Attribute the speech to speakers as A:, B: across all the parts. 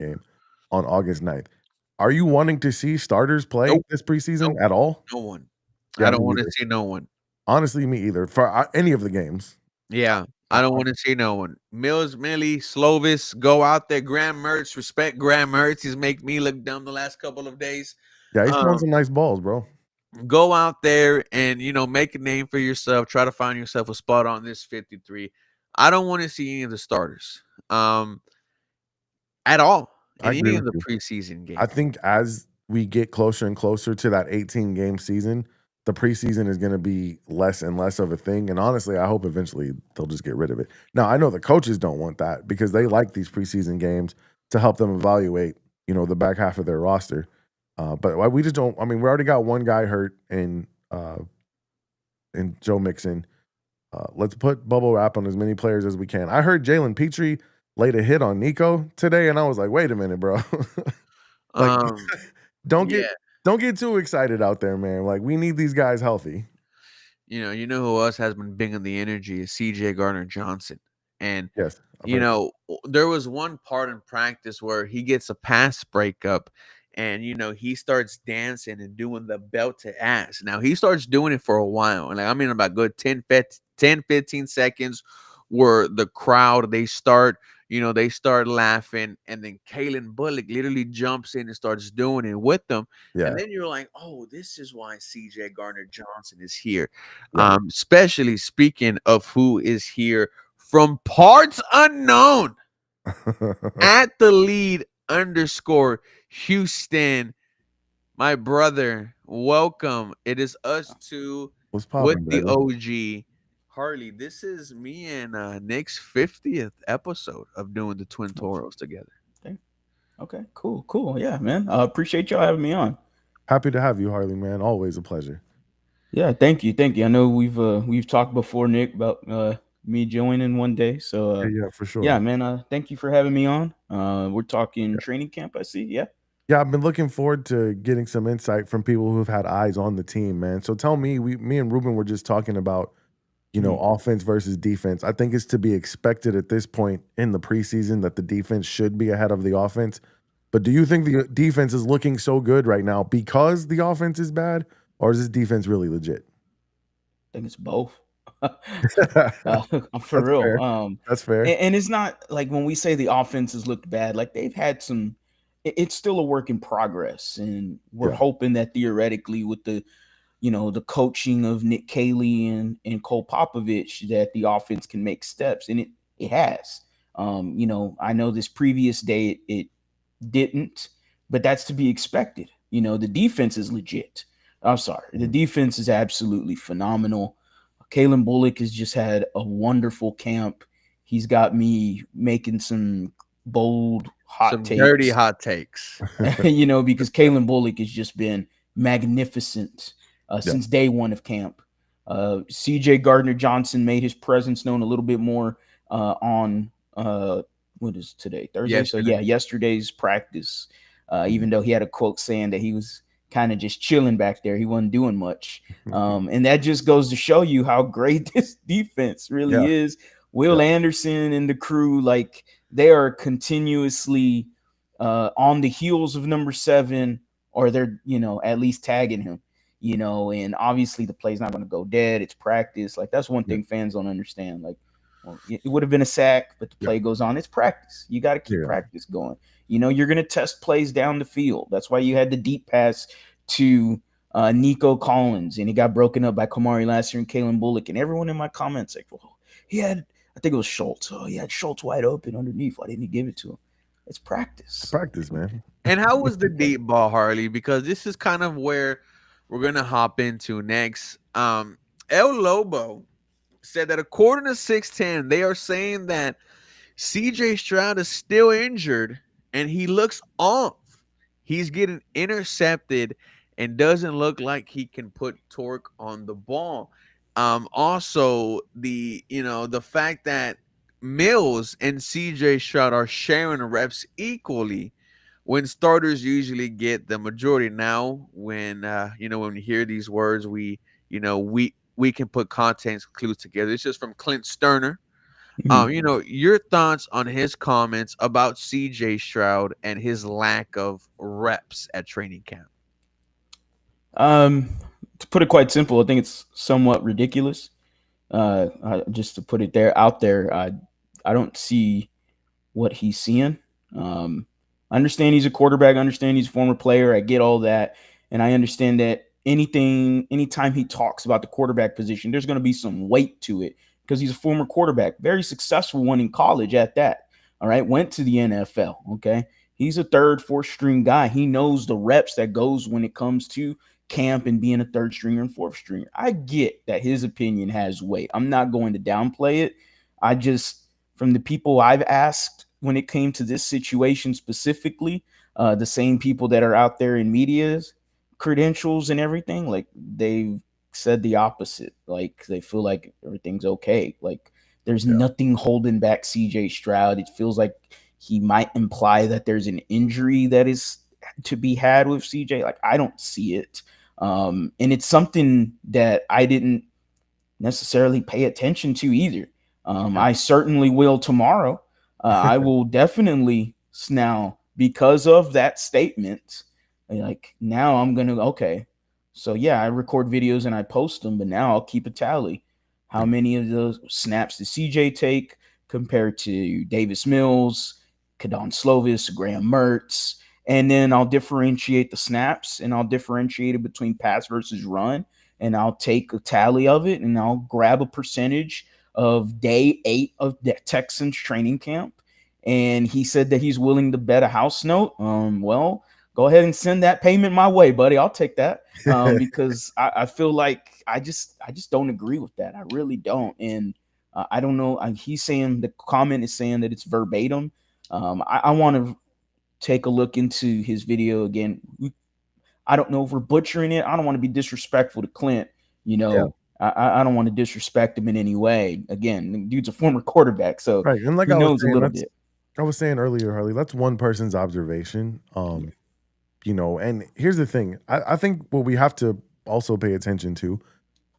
A: game on August 9th. Are you wanting to see starters play
B: Nope,
A: this preseason
B: nope,
A: at all?
B: no one.
A: Yeah,
B: I don't
A: me
B: wanna
A: either.
B: see no one.
A: Honestly, me either for any of the games.
B: Yeah, I
A: I,
B: don't wanna see no one. Mills, Millie, Slovis, go out there. Graham Mertz, respect Graham Mertz. He's make me look dumb the last couple of days.
A: yeah, he's throwing
B: Um,
A: some nice balls, bro.
B: go out there and, make a name for yourself. Try to find yourself a spot on this 53. I don't wanna see any of the starters, at all
A: I
B: in
A: agree
B: any of
A: with
B: the
A: you.
B: preseason
A: I
B: games.
A: think as we get closer and closer to that 18 game season, the preseason is going to be less and less of a thing. And honestly, I hope eventually they'll just get rid of it. Now, I know the coaches don't want that because they like these preseason games to help them evaluate, the back half of their roster. But we just don't. I mean, we already got one guy hurt in Joe Mixon. Let's put bubble wrap on as many players as we can. I heard Jalen Petrie laid a hit on Nico today, and I was like, wait a minute, bro. Like,
B: Um,
A: don't get
B: yeah.
A: don't get too excited out there, man. Like, we need these guys healthy.
B: You know who else has been bringing the energy is CJ Gardner Johnson. And
A: Yes, I've heard.
B: there was one part in practice where he gets a pass breakup and he starts dancing and doing the belt to ass. Now he starts doing it for a while. And I mean about good 10, 15 seconds where the crowd they start laughing, and then Kalen Bullock literally jumps in and starts doing it with them. And
A: Yeah,
B: then you're like, oh, this is why CJ Gardner Johnson is here.
A: yeah.
B: Especially speaking of who is here from parts unknown at the lead underscore Houston. My brother, welcome. It is us two
A: What's
B: with
A: popping,
B: the
A: baby?
B: OG. Harley, this is me and Nick's 50th episode of doing the Twin Toros together.
C: Okay. Okay. Cool. Cool. Yeah, man. Appreciate y'all having me on.
A: Happy to have you, Harley, man. Always a pleasure.
C: Yeah. Thank you. Thank you. I know we've talked before, Nick, about me joining one day. So
A: Yeah, yeah, for
C: yeah,
A: sure.
C: man. Thank you for having me on. We're talking training camp. I see. Yeah.
A: Yeah, I've been looking forward to getting some insight from people who've had eyes on the team, man. So tell me, me and Ruben were just talking about,
C: Mhm.
A: offense versus defense. I think it's to be expected at this point in the preseason that the defense should be ahead of the offense. But do you think the defense is looking so good right now because the offense is bad, or is this defense really legit?
C: I think it's both.
A: That's
C: For real.
A: fair. That's fair.
C: And it's not like when we say the offense has looked bad, like they've had some. It's still a work in progress, and we're
A: Yeah.
C: hoping that theoretically, with the coaching of Nick Caley and Cole Popovich, that the offense can make steps, and it has. I know this previous day it didn't, but that's to be expected. The defense is legit. I'm sorry, the
A: Mhm.
C: defense is absolutely phenomenal. Kalen Bullock has just had a wonderful camp. He's got me making some bold hot
B: Some dirty
C: takes,
B: hot takes.
C: because Kalen Bullock has just been magnificent
A: Yeah.
C: since day one of camp. CJ Gardner Johnson made his presence known a little bit more on what is today? Thursday. So
B: Yesterday.
C: yeah, yesterday's practice.
A: Mhm.
C: Even though he had a quote saying that he was kind of just chilling back there, he wasn't doing much. And that just goes to show you how great this defense really
A: Yeah.
C: is.
A: Yeah.
C: Will Anderson and the crew, like they are continuously on the heels of number 7, or they're at least tagging him. And obviously the play's not going to go dead. It's practice. Like that's one
A: Yeah.
C: thing fans don't understand. Like, well, it would have been a sack, but the
A: Yeah.
C: play goes on. It's practice. You got to keep
A: Yeah.
C: practice going. You're going to test plays down the field. That's why you had the deep pass to Nico Collins, and he got broken up by Kamari Lassiter and Kalen Bullock. And everyone in my comments like, well, I think it was Schultz. Oh, he had Schultz wide open underneath. Why didn't he give it to him? It's practice.
A: Practice, man.
B: And how was the deep ball, Harley? Because this is kind of where we're gonna hop into next. El Lobo said that according to 610, they are saying that CJ Stroud is still injured and he looks off. He's getting intercepted and doesn't look like he can put torque on the ball. Also the fact that Mills and CJ Stroud are sharing reps equally when starters usually get the majority. Now when we hear these words, we can put context clues together. It's just from Clint Sterner. Your thoughts on his comments about CJ Stroud and his lack of reps at training camp.
C: Um, to put it quite simple, I think it's somewhat ridiculous. Just to put it out there, I don't see what he's seeing. I understand he's a quarterback. I understand he's a former player. I get all that, and I understand that anytime he talks about the quarterback position, there's going to be some weight to it because he's a former quarterback, very successful one in college at that. All right, went to the NFL. Okay, he's a third, fourth string guy. He knows the reps that goes when it comes to camp and being a third stringer and fourth stringer. I get that his opinion has weight. I'm not going to downplay it. I just, from the people I've asked when it came to this situation specifically, the same people that are out there in media's credentials and everything, like they've said the opposite. Like they feel like everything's okay. Like there's
A: Yeah.
C: nothing holding back CJ Stroud. It feels like he might imply that there's an injury that is to be had with CJ. Like I don't see it. And it's something that I didn't necessarily pay attention to either.
A: Yeah.
C: I certainly will tomorrow. I will definitely now, because of that statement, like now I'm gonna, okay. So yeah, I record videos and I post them, but now I'll keep a tally. How many of those snaps did CJ take compared to Davis Mills, Kadon Slovis, Graham Mertz? And then I'll differentiate the snaps and I'll differentiate it between pass versus run. And I'll take a tally of it and I'll grab a percentage of day 8 of the Texans training camp. And he said that he's willing to bet a house note. Well, go ahead and send that payment my way, buddy. I'll take that because I feel like I just don't agree with that. I really don't. And I don't know. He's saying, the comment is saying that it's verbatim. I want to take a look into his video again. I don't know if we're butchering it. I don't want to be disrespectful to Clint.
A: Yeah.
C: I don't want to disrespect him in any way. Again, the dude's a former quarterback, so
A: Right. And like
C: he
A: I was
C: knows a
A: saying,
C: little
A: that's
C: bit.
A: I was saying earlier, Harley, that's one person's observation. And here's the thing. I think what we have to also pay attention to,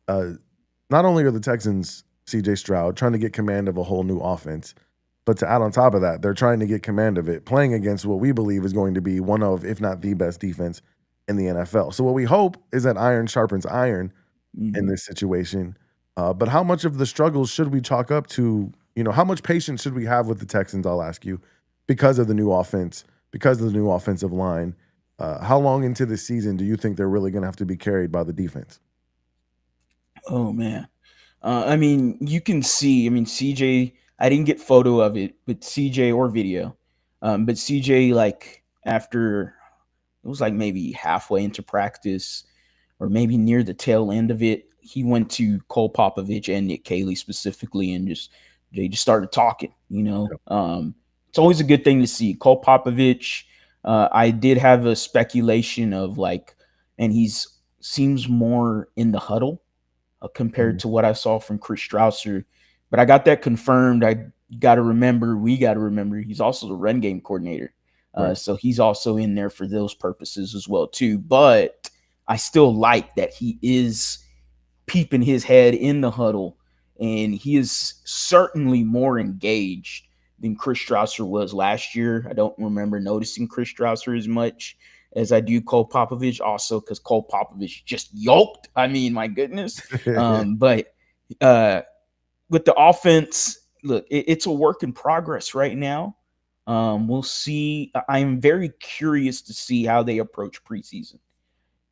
A: not only are the Texans CJ Stroud trying to get command of a whole new offense, but to add on top of that, they're trying to get command of it, playing against what we believe is going to be one of, if not the best defense in the NFL. So what we hope is that iron sharpens iron in this situation. But how much of the struggles should we chalk up to, how much patience should we have with the Texans, I'll ask you, because of the new offense, because of the new offensive line? How long into the season do you think they're really going to have to be carried by the defense?
C: Oh man. I mean, you can see. I mean, CJ. I didn't get photo of it, but CJ or video. But CJ, like after it was like maybe halfway into practice, or maybe near the tail end of it, he went to Cole Popovich and Nick Caley specifically, and they just started talking. It's always a good thing to see. Cole Popovich. I did have a speculation of like, and he's seems more in the huddle compared to what I saw from Chris Strausser. But I got that confirmed. We got to remember, he's also the run game coordinator.
A: Right.
C: So he's also in there for those purposes as well, too. But I still like that he is peeping his head in the huddle, and he is certainly more engaged than Chris Strausser was last year. I don't remember noticing Chris Strausser as much as I do Cole Popovich, also because Cole Popovich just yoked. I mean, my goodness. But with the offense, look, it's a work in progress right now. We'll see. I'm very curious to see how they approach preseason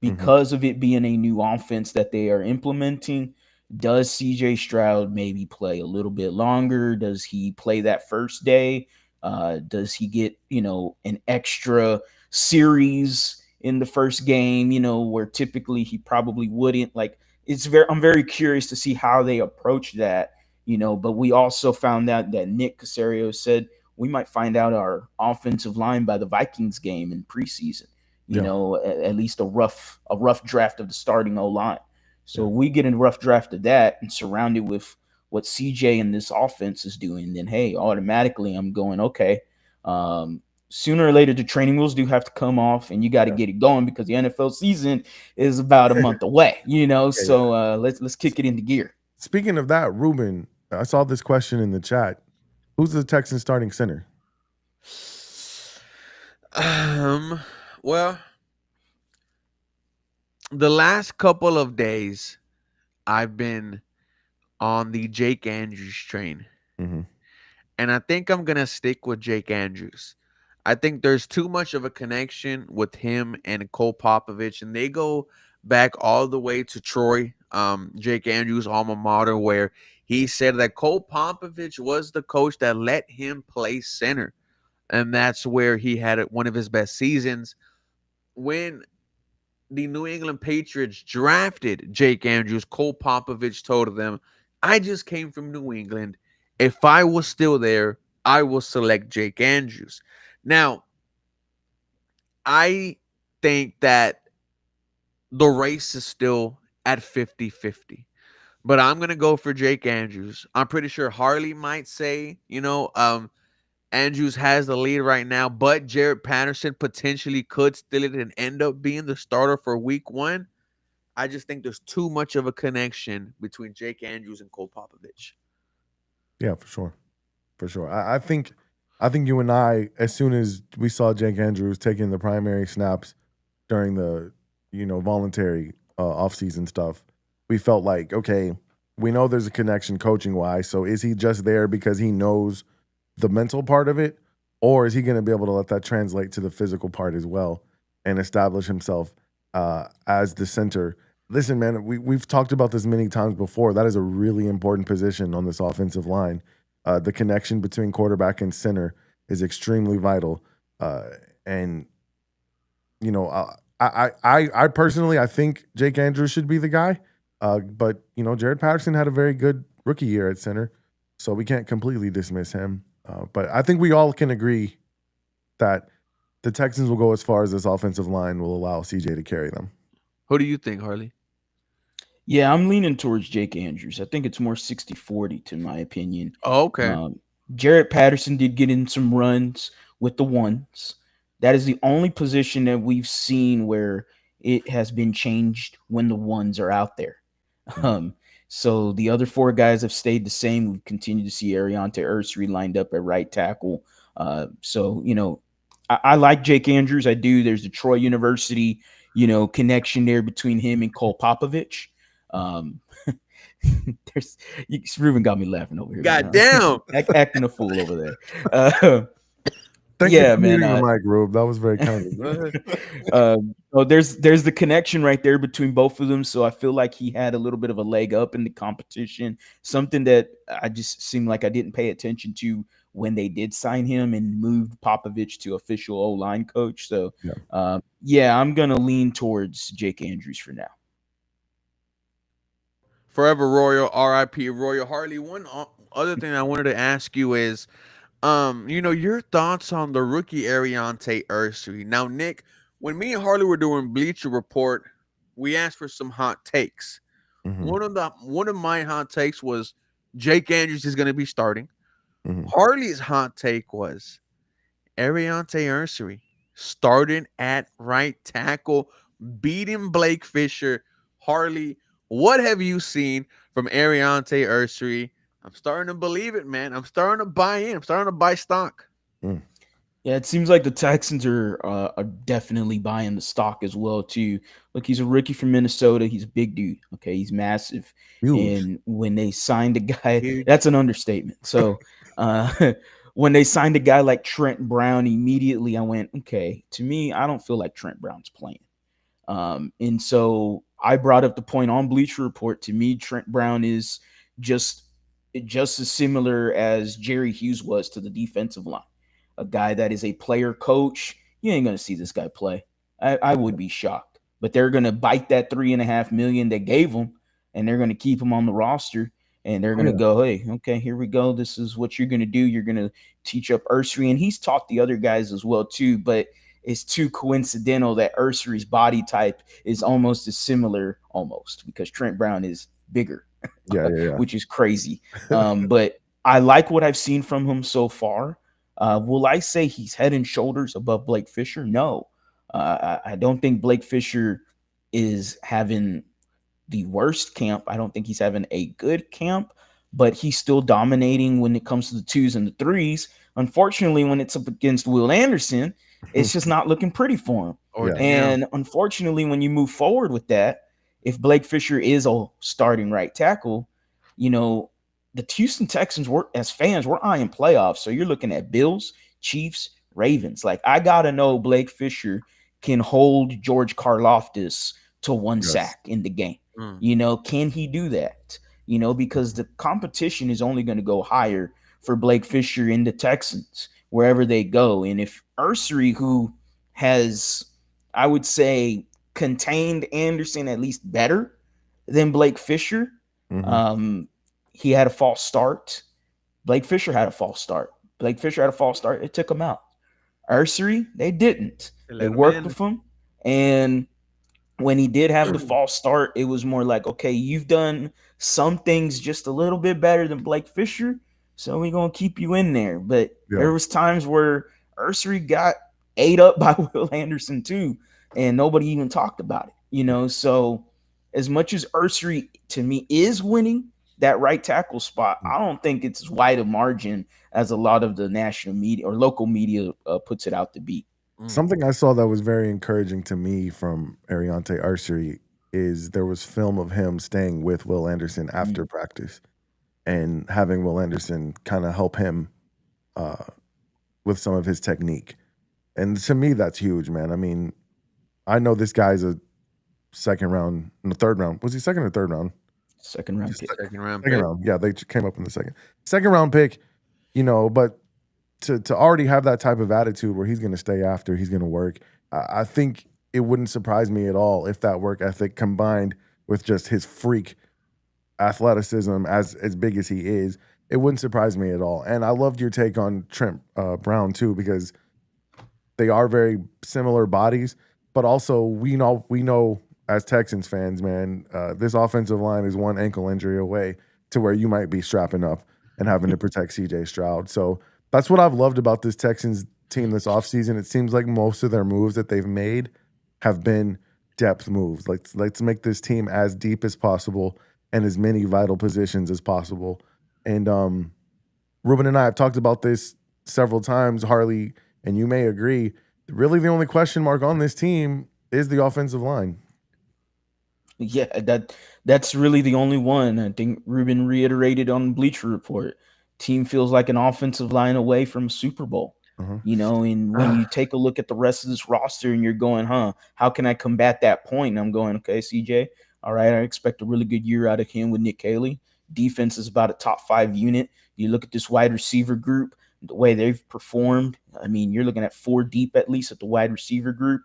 C: because of it being a new offense that they are implementing. Does CJ Stroud maybe play a little bit longer? Does he play that first day? Does he get, an extra series in the first game, where typically he probably wouldn't? Like, I'm very curious to see how they approach that, but we also found out that Nick Caserio said we might find out our offensive line by the Vikings game in preseason. At least a rough draft of the starting O-line. So we get a rough draft of that and surround it with what CJ and this offense is doing, then hey, automatically I'm going, okay. Sooner or later the training wheels do have to come off and you got to get it going because the NFL season is about a month away, so let's kick it into gear.
A: Speaking of that, Ruben, I saw this question in the chat. Who's the Texans starting center?
B: Um, well, the last couple of days, I've been on the Jake Andrews train,
A: Mm-hmm.
B: and I think I'm gonna stick with Jake Andrews. I think there's too much of a connection with him and Cole Popovich, and they go back all the way to Troy, Jake Andrews' alma mater, where he said that Cole Popovich was the coach that let him play center, and that's where he had one of his best seasons. When the New England Patriots drafted Jake Andrews, Cole Popovich told them, I just came from New England. If I was still there, I will select Jake Andrews. Now, I think that the race is still at 50-50, but I'm going to go for Jake Andrews. I'm pretty sure Harley might say, Andrews has the lead right now, but Jared Patterson potentially could steal it and end up being the starter for week one. I just think there's too much of a connection between Jake Andrews and Cole Popovich.
A: Yeah, for sure. For sure. I think you and I, as soon as we saw Jake Andrews taking the primary snaps during the, voluntary offseason stuff, we felt like, okay, we know there's a connection coaching wise. So is he just there because he knows the mental part of it? Or is he going to be able to let that translate to the physical part as well and establish himself as the center? Listen, man, we've talked about this many times before. That is a really important position on this offensive line. The connection between quarterback and center is extremely vital. And you know, I personally I think Jake Andrews should be the guy. But Jared Patterson had a very good rookie year at center, so we can't completely dismiss him. But I think we all can agree that the Texans will go as far as this offensive line will allow CJ to carry them.
B: Who do you think, Harley?
C: Yeah, I'm leaning towards Jake Andrews. I think it's more 60-40 to my opinion.
B: Oh, okay.
C: Jarrett Patterson did get in some runs with the ones. That is the only position that we've seen where it has been changed when the ones are out there. Um, so the other four guys have stayed the same. We've continued to see Ariante Ursary lined up at right tackle. I like Jake Andrews. I do. There's the Troy University, connection there between him and Cole Popovich. Um, there's Ruben got me laughing over here.
B: God
C: Man.
B: damn.
C: Acting a fool over there.
A: Thank you
C: Yeah,
A: for
C: man.
A: muting the mic, Rube. That was very kind of you.
C: So there's the connection right there between both of them. So I feel like he had a little bit of a leg up in the competition, something that I just seemed like I didn't pay attention to when they did sign him and moved Popovich to official O-line coach. So I'm gonna lean towards Jake Andrews for now.
B: Forever Royal, RIP Royal. Harley, one other thing I wanted to ask you is, your thoughts on the rookie Ariante Ursary. Now, Nick, when me and Harley were doing Bleacher Report, we asked for some hot takes.
A: Mhm,
B: One of my hot takes was Jake Andrews is going to be starting.
A: mhm.
B: Harley's hot take was Ariante Ursary starting at right tackle, beating Blake Fisher. Harley, what have you seen from Ariante Ursary? I'm starting to believe it, man. I'm starting to buy in. I'm starting to buy stock.
A: Mm.
C: Yeah, it seems like the Texans are definitely buying the stock as well too. Look, he's a rookie from Minnesota. He's a big dude. Okay, he's massive.
A: Huge.
C: And when they signed a guy,
B: Huge.
C: that's an understatement. So when they signed a guy like Trent Brown, immediately I went, okay. To me, I don't feel like Trent Brown's playing. And so I brought up the point on Bleacher Report. To me, Trent Brown is just as similar as Jerry Hughes was to the defensive line. A guy that is a player coach. You ain't gonna see this guy play. I would be shocked. But they're gonna bite that $3.5 million they gave him, and they're gonna keep him on the roster. And they're gonna go, hey, okay, here we go. This is what you're gonna do. You're gonna teach up Ursary, and he's taught the other guys as well too. But it's too coincidental that Ursary's body type is almost as similar, almost because Trent Brown is bigger,
A: Yeah.
C: which is crazy. But I like what I've seen from him so far. Will I say he's head and shoulders above Blake Fisher? No. I don't think Blake Fisher is having the worst camp. I don't think he's having a good camp. but he's still dominating when it comes to the twos and the threes. Unfortunately, when it's up against Will Anderson, it's just not looking pretty for him.
B: Or
A: Yeah.
B: yeah.
C: And unfortunately, when you move forward with that, if Blake Fisher is a starting right tackle, you know, the Houston Texans, were as fans, we're eyeing playoffs. So you're looking at Bills, Chiefs, Ravens. Like, I gotta know Blake Fisher can hold George Karlaftis to one
A: Yes.
C: sack in the game.
B: Mm.
C: You know, can he do that? You know, because the competition is only going to go higher for Blake Fisher and the Texans wherever they go. And if Ursery, who has, I would say, contained Anderson at least better than Blake Fisher,
A: Mhm.
C: um, he had a false start. Blake Fisher had a false start. Blake Fisher had a false start. It took him out. Ursery, they didn't.
B: They
C: They
B: let him
C: worked
B: in.
C: with him. And when he did have the false start, it was more like, okay, you've done some things just a little bit better than Blake Fisher, so we're gonna keep you in there. But
A: Yeah.
C: there was times where Ursery got ate up by Will Anderson too, and nobody even talked about it. You know, so as much as Ursery to me is winning that right tackle spot, I don't think it's as wide a margin as a lot of the national media or local media puts it out to be.
B: Mm.
A: Something I saw that was very encouraging to me from Ariante Archery is there was film of him staying with Will Anderson after practice and having Will Anderson kind of help him uh, with some of his technique. And to me, that's huge, man. I mean, I know this guy's a second round, in the third round. Was he second or third round?
C: Second round pick.
B: Second round
A: Second
B: pick.
A: round. Yeah, they came up in the second round pick. You know, but to already have that type of attitude where he's going to stay after, he's going to work. I think it wouldn't surprise me at all if that work ethic combined with just his freak athleticism as big as he is, it wouldn't surprise me at all. And I loved your take on Trent Brown too, because they are very similar bodies, but also we know as Texans fans, man, this offensive line is one ankle injury away to where you might be strapping up and having to protect CJ Stroud. So that's what I've loved about this Texans team this offseason. It seems like most of their moves that they've made have been depth moves. Let's make this team as deep as possible and as many vital positions as possible. And Ruben and I have talked about this several times, Harley, and you may agree. Really, the only question mark on this team is the offensive line.
C: Yeah, that's really the only one. I think Ruben reiterated on Bleacher Report. Team feels like an offensive line away from a Super Bowl.
A: Uh-huh.
C: You know, and when you take a look at the rest of this roster and you're going, how can I combat that point? And I'm going, okay, CJ, all right, I expect a really good year out of him with Nick Caley. Defense is about a top 5 unit. You look at this wide receiver group, the way they've performed. I mean, you're looking at 4 deep at least at the wide receiver group.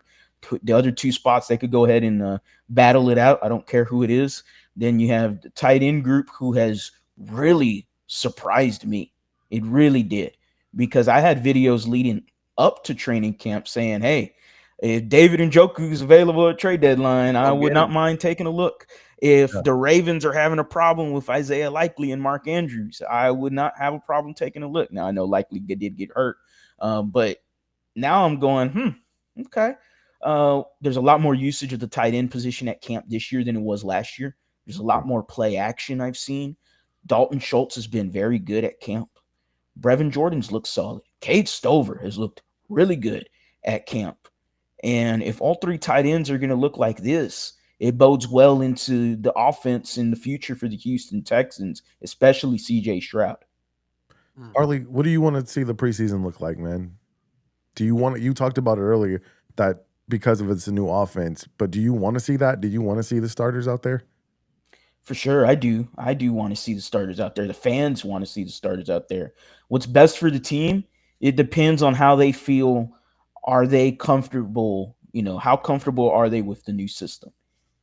C: The other 2 spots, they could go ahead and battle it out. I don't care who it is. Then you have the tight end group who has really surprised me. It really did, because I had videos leading up to training camp saying, hey, if David Njoku is available at trade deadline, I
B: Go
C: would
B: get
C: not
B: him.
C: mind taking a look. If
A: Yeah.
C: the Ravens are having a problem with Isaiah Likely and Mark Andrews, I would not have a problem taking a look. Now, I know Likely did get hurt, but now I'm going, okay. There's a lot more usage of the tight end position at camp this year than it was last year. There's a lot more play action I've seen. Dalton Schultz has been very good at camp. Brevin Jordan's looked solid. Cade Stover has looked really good at camp. And if all 3 tight ends are going to look like this, it bodes well into the offense in the future for the Houston Texans, especially CJ Stroud.
A: Harley, what do you want to see the preseason look like, man? You talked about it earlier that because of it's a new offense, but do you want to see that? Do you want to see the starters out there?
C: For sure, I do. I do want to see the starters out there. The fans want to see the starters out there. What's best for the team? It depends on how they feel. Are they comfortable? You know, how comfortable are they with the new system?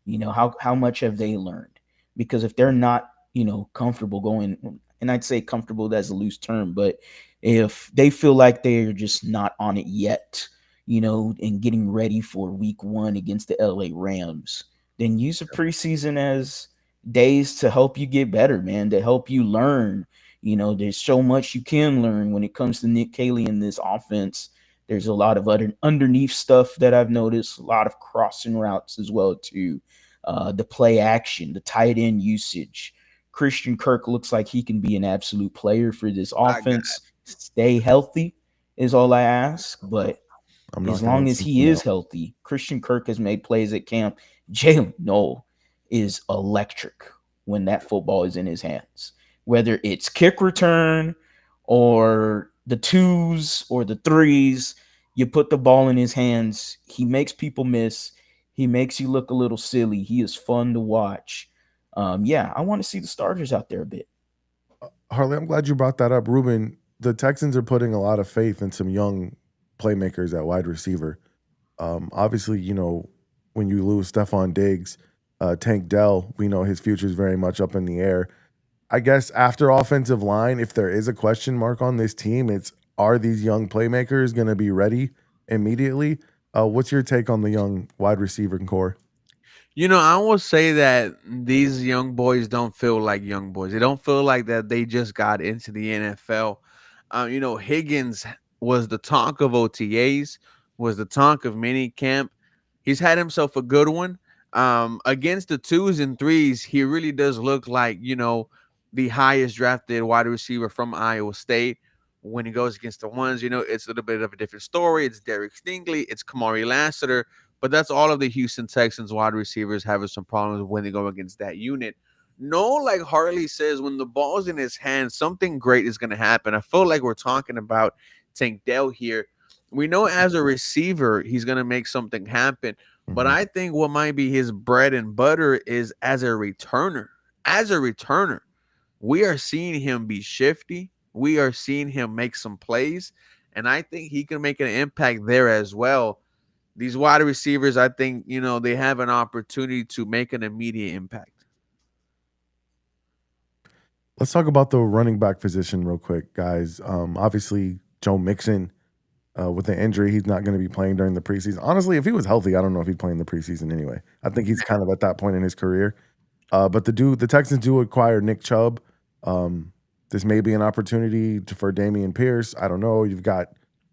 C: You know, how much have they learned? Because if they're not, you know, comfortable going, and I'd say comfortable, that's a loose term, but if they feel like they're just not on it yet, you know, and getting ready for week 1 against the LA Rams, then use the preseason as days to help you get better, man, to help you learn. You know, there's so much you can learn when it comes to Nick Caley in this offense. There's a lot of other underneath stuff that I've noticed, a lot of crossing routes as well too. The play action, the tight end usage. Christian Kirk looks like he can be an absolute player for this
B: My God.
C: offense. Stay healthy is all I ask. But
A: I'm
C: as
A: knocking on
C: long as
A: some
C: he is
A: snow.
C: healthy, Christian Kirk has made plays at camp. Jalen Noel is electric when that football is in his hands, whether it's kick return or the twos or the threes. You put the ball in his hands, he makes people miss. He makes you look a little silly. He is fun to watch. Yeah, I want to see the starters out there a bit.
A: Harley, I'm glad you brought that up. Ruben, the Texans are putting a lot of faith in some young playmakers at wide receiver. Obviously, when you lose Stephon Diggs, Tank Dell, we know his future is very much up in the air. I guess after offensive line, if there is a question mark on this team, it's are these young playmakers going to be ready immediately? What's your take on the young wide receiver core?
B: I will say that these young boys don't feel like young boys. They don't feel like that they just got into the NFL. Higgins was the talk of OTAs, was the talk of mini camp. He's had himself a good one. Against the twos and threes, he really does look like, the highest drafted wide receiver from Iowa State. When he goes against the ones, it's a little bit of a different story. It's Derek Stingley, it's Kamari Lassiter, but that's all of the Houston Texans wide receivers having some problems when they go against that unit. No, like Harley says, when the ball's in his hands, something great is going to happen. I feel like we're talking about Tank Dell here. We know as a receiver, he's going to make something happen. But
A: Mhm.
B: I think what might be his bread and butter is as a returner. As a returner, we are seeing him be shifty. We are seeing him make some plays. And I think he can make an impact there as well. These wide receivers, I think, they have an opportunity to make an immediate impact.
A: Let's talk about the running back position real quick, guys. Obviously, Joe Mixon, with the injury, he's not going to be playing during the preseason. Honestly, if he was healthy, I don't know if he'd play in the preseason anyway. I think he's kind of at that point in his career. But the Texans do acquire Nick Chubb. Um, this may be an opportunity for Damian Pierce. I don't know. You've got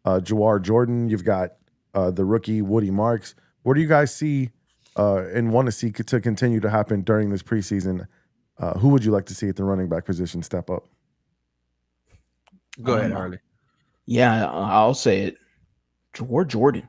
A: Jawar Jordan. You've got the rookie Woody Marks. What do you guys see and want to see to continue to happen during this preseason? Who would you like to see at the running back position step up?
B: Go ahead,
C: Um,
B: Harley.
C: yeah, I'll say it. Jawar Jordan.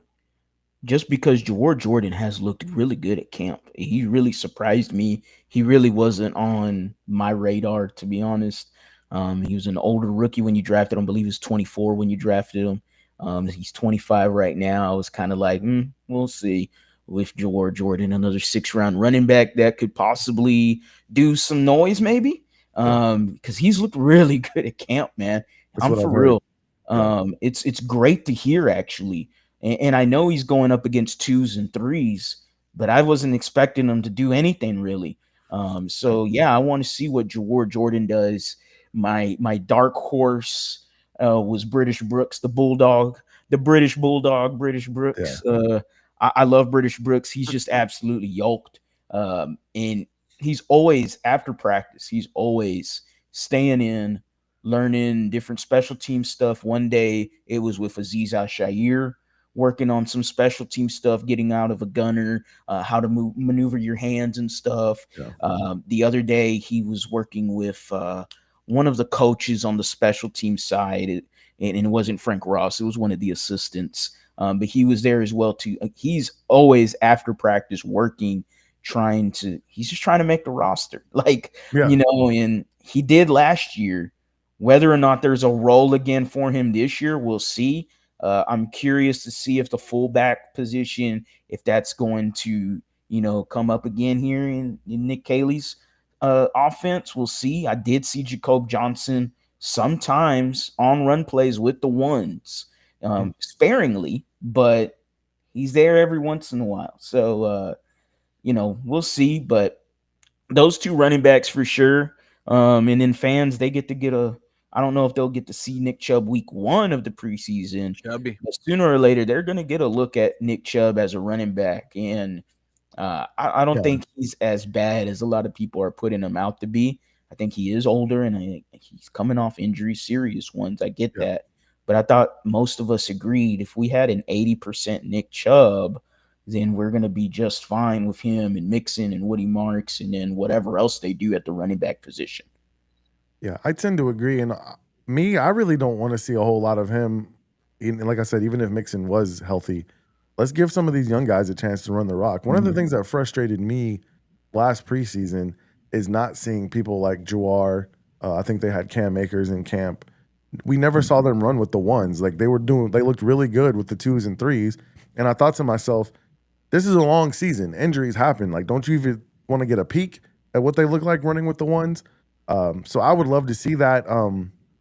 C: Just because Jawar Jordan has looked really good at camp. He really surprised me. He really wasn't on my radar, to be honest. He was an older rookie when you drafted him. I believe he was 24 when you drafted him. He's 25 right now. I was kind of like, we'll see with Jawar Jordan, another 6-round running back that could possibly do some noise, maybe.
A: Yeah,
C: Because he's looked really good at camp, man.
A: that's
C: I'm
A: what
C: for
A: I've heard.
C: real.
A: Yeah,
C: It's great to hear, actually. And I know he's going up against twos and threes, but I wasn't expecting him to do anything really. So yeah, I want to see what Jawar Jordan does. My dark horse was British Brooks, the Bulldog, the British Bulldog, British
A: yeah,
C: Brooks. I love British Brooks. He's just absolutely yoked. And he's always after practice. He's always staying in, learning different special team stuff. One day it was with Aziz Al-Shair, working on some special team stuff, getting out of a gunner, how to maneuver your hands and stuff.
A: yeah.
C: The other day, he was working with one of the coaches on the special team side, and it wasn't Frank Ross; it was one of the assistants. But he was there as well too. He's always after practice working, he's just trying to make the roster,
A: Yeah.
C: and he did last year. Whether or not there's a role again for him this year, we'll see. I'm curious to see if the fullback position, if that's going to, come up again here in Nick Caley's offense. We'll see. I did see Jacob Johnson sometimes on run plays with the ones,
A: Mm.
C: sparingly, but he's there every once in a while. So, we'll see. But those two running backs for sure. And then fans, they get to I don't know if they'll get to see Nick Chubb week 1 of the preseason,
B: Chubby.
C: but sooner or later, they're going to get a look at Nick Chubb as a running back. And I don't
A: Yeah,
C: think he's as bad as a lot of people are putting him out to be. I think he is older and he's coming off injury, serious ones. I get
A: yeah.
C: that. But I thought most of us agreed if we had an 80% Nick Chubb, then we're going to be just fine with him and Mixon and Woody Marks and then whatever else they do at the running back position.
A: Yeah, I tend to agree. And me, I really don't want to see a whole lot of him. Like I said, even if Mixon was healthy, let's give some of these young guys a chance to run the rock. One of the things that frustrated me last preseason is not seeing people like Jawar. I think they had Cam Akers in camp. We never saw them run with the ones. Like they looked really good with the 2s and 3s. And I thought to myself, this is a long season. Injuries happen. Like, don't you even want to get a peek at what they look like running with the ones? So I would love to see that.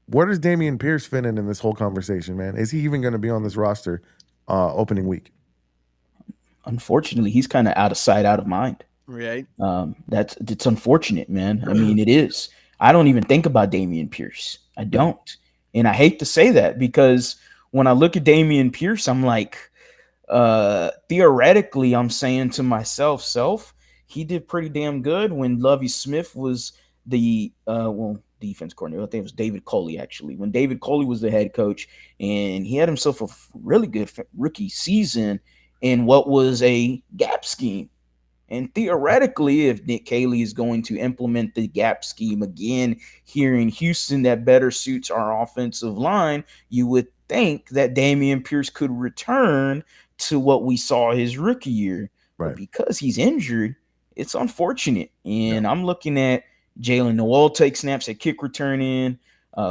A: Where does Damian Pierce fit in this whole conversation, man? Is he even going to be on this roster opening week?
C: Unfortunately, he's kind of out of sight, out of mind.
B: Right.
C: It's unfortunate, man. I mean, it is. I don't even think about Damian Pierce. I don't. And I hate to say that because when I look at Damian Pierce, I'm like, theoretically, I'm saying to myself, he did pretty damn good when Lovie Smith was the defense coordinator. I think it was David Coley, actually. When David Coley was the head coach, and he had himself a really good rookie season in what was a gap scheme. And theoretically, if Nick Caley is going to implement the gap scheme again here in Houston that better suits our offensive line, you would think that Damian Pierce could return to what we saw his rookie year.
A: Right.
C: But because he's injured, it's unfortunate. And I'm looking at Jalen Noel take snaps at kick return in.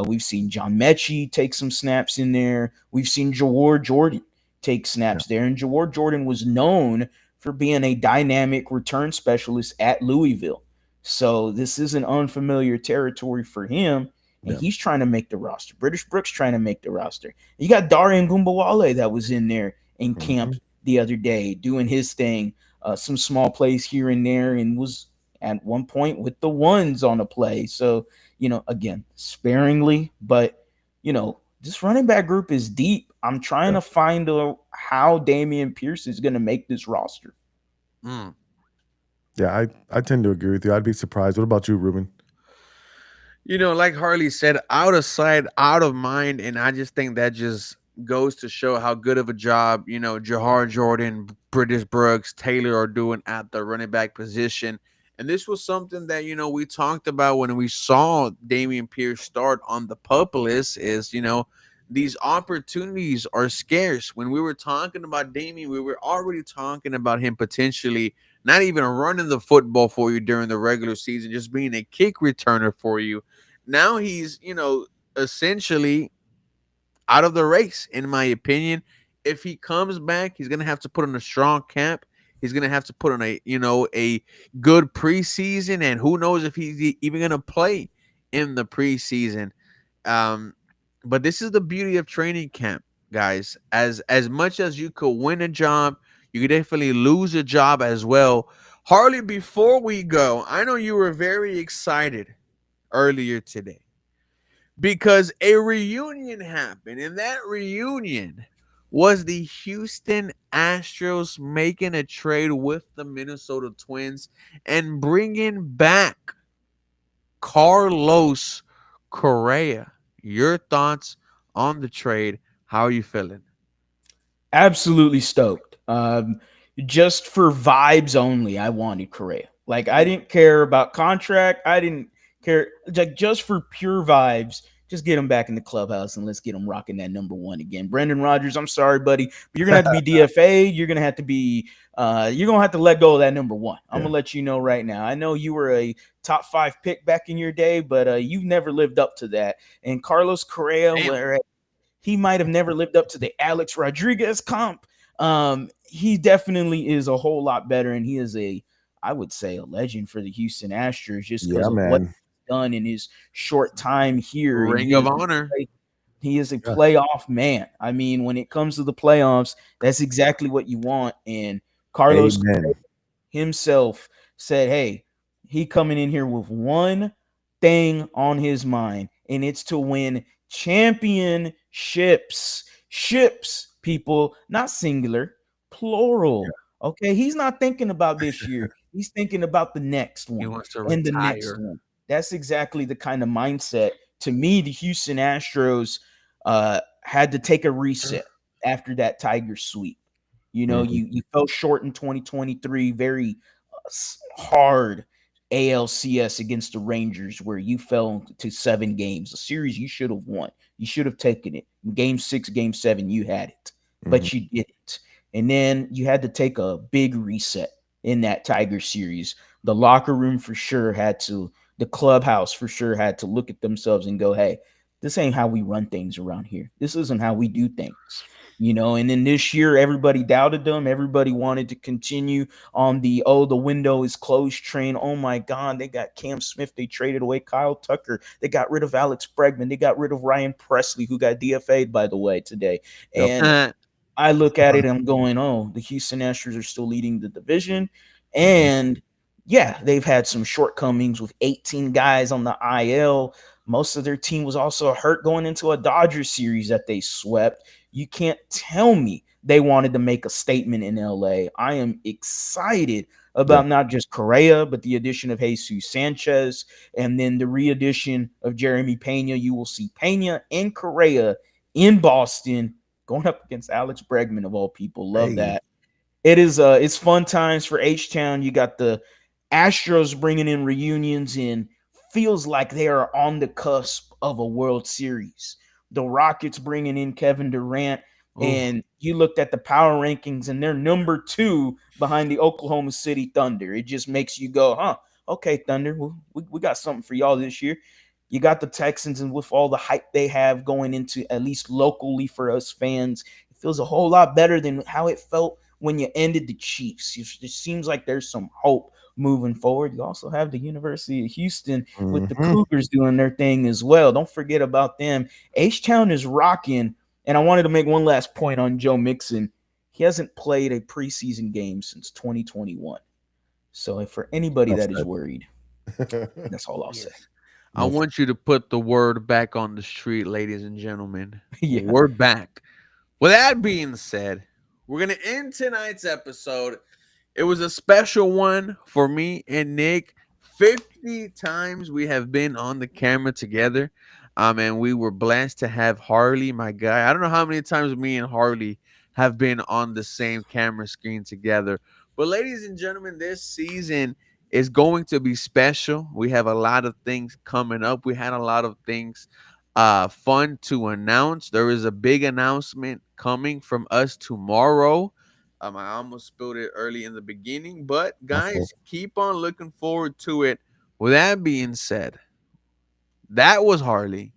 C: We've seen John Mechie take some snaps in there. We've seen Jawar Jordan take snaps there. And Jawar Jordan was known for being a dynamic return specialist at Louisville. So this isn't unfamiliar territory for him. And he's trying to make the roster. British Brooks trying to make the roster. You got Darian Gumbawale that was in there in camp the other day doing his thing. Some small plays here and there, and was at one point with the ones on a play. So, again, sparingly, but, this running back group is deep. I'm trying to find how Damian Pierce is going to make this roster.
A: Yeah, I tend to agree with you. I'd be surprised. What about you, Ruben?
B: Like Harley said, out of sight, out of mind. And I just think that just goes to show how good of a job, Jahar Jordan, British Brooks, Taylor are doing at the running back position. And this was something that, we talked about when we saw Damian Pierce start on the PUP list is, these opportunities are scarce. When we were talking about Damian, we were already talking about him potentially not even running the football for you during the regular season, just being a kick returner for you. Now he's, essentially out of the race, in my opinion. If he comes back, he's gonna have to put on a strong camp. He's gonna have to put on a good preseason, and who knows if he's even gonna play in the preseason. But this is the beauty of training camp, guys. As much as you could win a job, you could definitely lose a job as well. Harley, before we go, I know you were very excited earlier today because a reunion happened, and that reunion was the Houston Astros making a trade with the Minnesota Twins and bringing back Carlos Correa. Your thoughts on the trade? How are you feeling?
C: Absolutely stoked. Just for vibes only, I wanted Correa. Like, I didn't care about contract. I didn't care. Like, just for pure vibes, just get him back in the clubhouse and let's get him rocking that number one again. Brendan Rodgers, I'm sorry, buddy, but you're gonna have to be DFA. You're gonna have to be. You're gonna have to let go of that number one. I'm gonna let you know right now. I know you were a top 5 pick back in your day, but you've never lived up to that. And Carlos Correa, where he might have never lived up to the Alex Rodriguez comp. He definitely is a whole lot better, and he is I would say, a legend for the Houston Astros just because of what he's done in his short time here.
B: Ring of honor.
C: He is a playoff man. I mean, when it comes to the playoffs, that's exactly what you want. And Carlos himself said, hey, he coming in here with one thing on his mind, and it's to win championships. Ships, people, not singular, plural. Okay, he's not thinking about this year. He's thinking about the next one.
B: He wants to
C: and the next one. That's exactly the kind of mindset. To me, the Houston Astros had to take a reset after that Tiger sweep. You know,
A: Mhm.
C: you fell short in 2023, very hard ALCS against the Rangers, where you fell to 7 games, a series you should have won. You should have taken it. In game 6, game 7, you had it,
A: Mhm.
C: but you didn't. And then you had to take a big reset in that Tiger series. The locker room for sure had to, the clubhouse for sure had to look at themselves and go, hey, this ain't how we run things around here. This isn't how we do things. You know, and then this year, everybody doubted them. Everybody wanted to continue on the, oh, the window is closed train. Oh my God, they got Cam Smith. They traded away Kyle Tucker. They got rid of Alex Bregman. They got rid of Ryan Presley, who got DFA'd, by the way, today.
A: Yep.
C: And I look at it and I'm going, oh, the Houston Astros are still leading the division.
A: Mhm.
C: And yeah, they've had some shortcomings with 18 guys on the IL. Most of their team was also hurt going into a Dodgers series that they swept. You can't tell me they wanted to make a statement in LA. I am excited
A: Yeah.
C: about not just Correa, but the addition of Jesus Sanchez and then the re-addition of Jeremy Pena. You will see Pena and Correa in Boston going up against Alex Bregman of all people. Love
A: Hey.
C: that. It's fun times for H Town. You got the Astros bringing in reunions and feels like they are on the cusp of a World Series. The Rockets bringing in Kevin Durant,
B: Oof.
C: and you looked at the power rankings and they're number 2 behind the Oklahoma City Thunder. It just makes you go, huh? Okay, Thunder, we got something for y'all this year. You got the Texans, and with all the hype they have going into, at least locally for us fans, it feels a whole lot better than how it felt when you ended the Chiefs. It seems like there's some hope moving forward. You also have the University of Houston with the
A: Mhm.
C: Cougars doing their thing as well. Don't forget about them. H-Town is rocking. And I wanted to make one last point on Joe Mixon. He hasn't played a preseason game since 2021. So if for anybody
A: Enough
C: that is worried,
A: said.
C: that's all I'll say.
B: Yes. I
A: Enough.
B: want you to put the word back on the street, ladies and gentlemen.
C: Yeah.
B: Word back. With that being said, we're going to end tonight's episode. It was a special one for me and Nick. 50 times we have been on the camera together. And we were blessed to have Harley, my guy. I don't know how many times me and Harley have been on the same camera screen together. But ladies and gentlemen, this season is going to be special. We have a lot of things coming up. We had a lot of things fun to announce. There is a big announcement coming from us tomorrow. I almost spilled it early in the beginning, but
A: My fault.
B: guys, keep on looking forward to it. With that being said, that was Harley.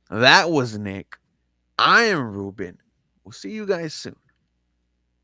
B: That was Nick. I am Ruben. We'll see you guys soon.